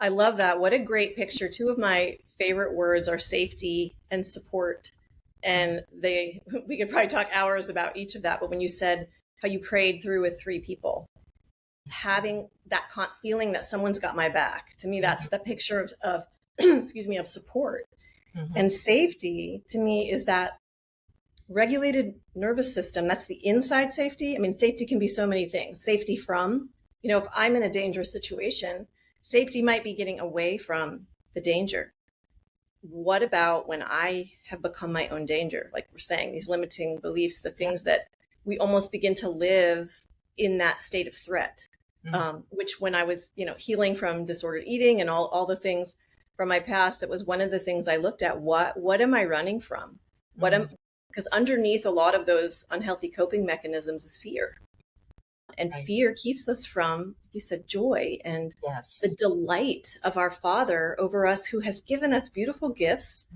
I love that. What a great picture. Two of my favorite words are safety and support. And we could probably talk hours about each of that. But when you said how you prayed through with three people, having that feeling that someone's got my back, to me, that's the picture of excuse me, of support. And safety to me is that regulated nervous system. That's the inside safety. I mean, safety can be so many things. Safety from, if I'm in a dangerous situation, safety might be getting away from the danger. What about when I have become my own danger? Like we're saying, these limiting beliefs, the things that we almost begin to live in that state of threat, which when I was, healing from disordered eating and all the things from my past, that was one of the things I looked at. What am I running from? Because underneath a lot of those unhealthy coping mechanisms is fear. And fear keeps us from, you said, joy and the delight of our Father over us, who has given us beautiful gifts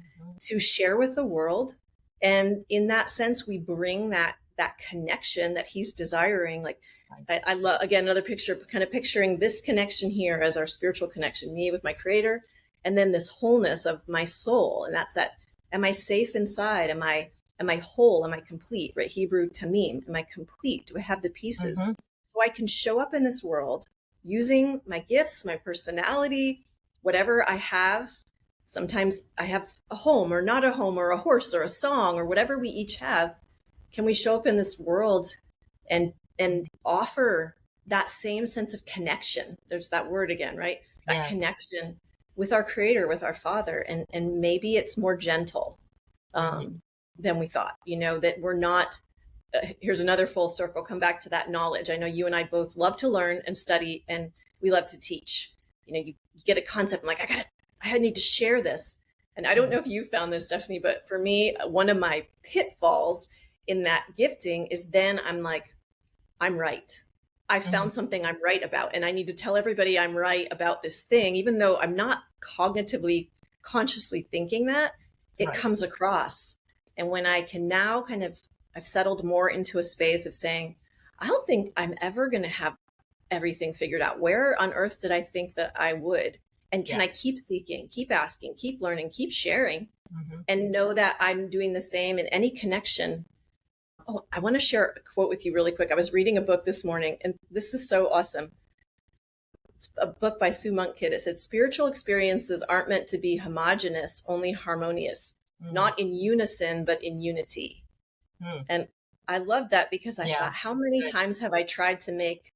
to share with the world. And in that sense, we bring that connection that he's desiring. Like I love, again, another picture, kind of picturing this connection here as our spiritual connection, me with my Creator, and then this wholeness of my soul. And that's that, am I safe inside? Am I whole? Am I complete? Right? Hebrew tamim. Am I complete? Do I have the pieces? So I can show up in this world using my gifts, my personality, whatever I have. Sometimes I have a home or not a home, or a horse or a song, or whatever we each have. Can we show up in this world and offer that same sense of connection? There's that word again, right? That connection with our Creator, with our Father. And maybe it's more gentle than we thought, that we're not, here's another full circle, come back to that knowledge. I know you and I both love to learn and study, and we love to teach. You get a concept, I'm like, I need to share this. And I don't know if you found this, Stephanie, but for me, one of my pitfalls in that gifting is then I'm like, I'm right. I found something I'm right about, and I need to tell everybody I'm right about this thing, even though I'm not cognitively, consciously thinking that, it comes across. And when I can now I've settled more into a space of saying, I don't think I'm ever going to have everything figured out. Where on earth did I think that I would? And can I keep seeking, keep asking, keep learning, keep sharing, and know that I'm doing the same in any connection? Oh, I want to share a quote with you really quick. I was reading a book this morning, and this is so awesome. It's a book by Sue Monk Kidd. It says, spiritual experiences aren't meant to be homogenous, only harmonious, not in unison, but in unity. And I love that, because I thought, how many times have I tried to make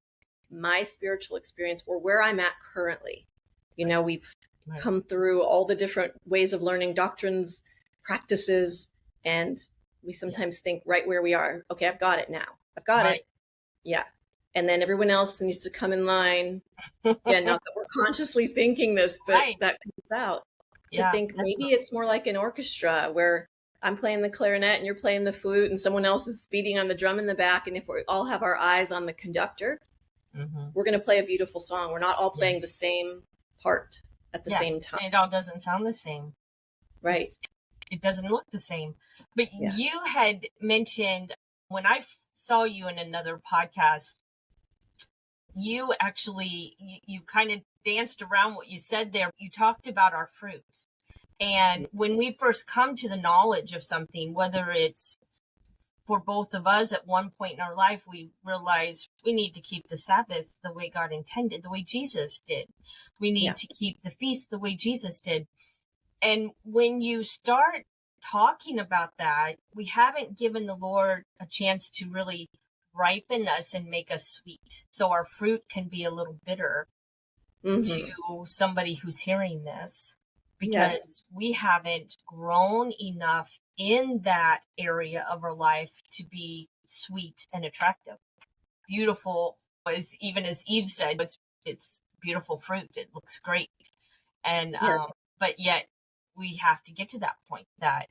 my spiritual experience, or where I'm at currently? We've come through all the different ways of learning, doctrines, practices, and we sometimes think right where we are, okay, I've got it now. I've got it. Yeah. And then everyone else needs to come in line. Again, not that we're consciously thinking this, but that comes out to think maybe it's more like an orchestra where I'm playing the clarinet and you're playing the flute and someone else is beating on the drum in the back. And if we all have our eyes on the conductor, we're going to play a beautiful song. We're not all playing the same part at the same time. It all doesn't sound the same. Right. It doesn't look the same. But you had mentioned, when I saw you in another podcast, you actually, you kind of danced around what you said there. You talked about our fruits. And when we first come to the knowledge of something, whether it's for both of us at one point in our life, we realize we need to keep the Sabbath the way God intended, the way Jesus did. We need to keep the feast the way Jesus did. And when you start talking about that, we haven't given the Lord a chance to really ripen us and make us sweet. So our fruit can be a little bitter to somebody who's hearing this, because we haven't grown enough in that area of our life to be sweet and attractive. Beautiful, even as Eve said, it's beautiful fruit. It looks great. And, but yet we have to get to that point that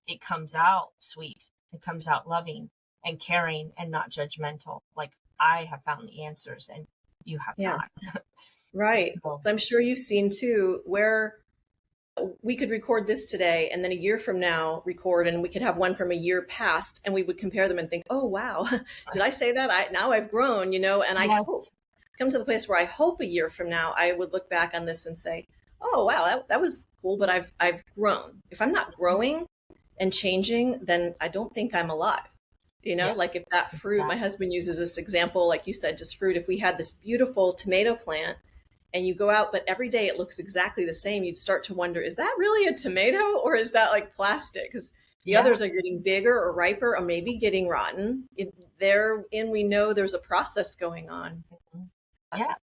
it comes out sweet, it comes out loving and caring and not judgmental. Like, I have found the answers and you have not. Right. So I'm sure you've seen too, where we could record this today and then a year from now record, and we could have one from a year past and we would compare them and think, oh, wow, did I say that? Now I've grown, and I come to the place where I hope a year from now I would look back on this and say, oh wow, that was cool, but I've grown. If I'm not growing and changing, then I don't think I'm alive. Yeah, Like if that fruit, my exactly. husband uses this example, like you said, just fruit. If we had this beautiful tomato plant and you go out, but every day it looks exactly the same, you'd start to wonder, is that really a tomato or is that like plastic? Because the Yeah. others are getting bigger or riper or maybe getting rotten. Therein we know there's a process going on. Yeah.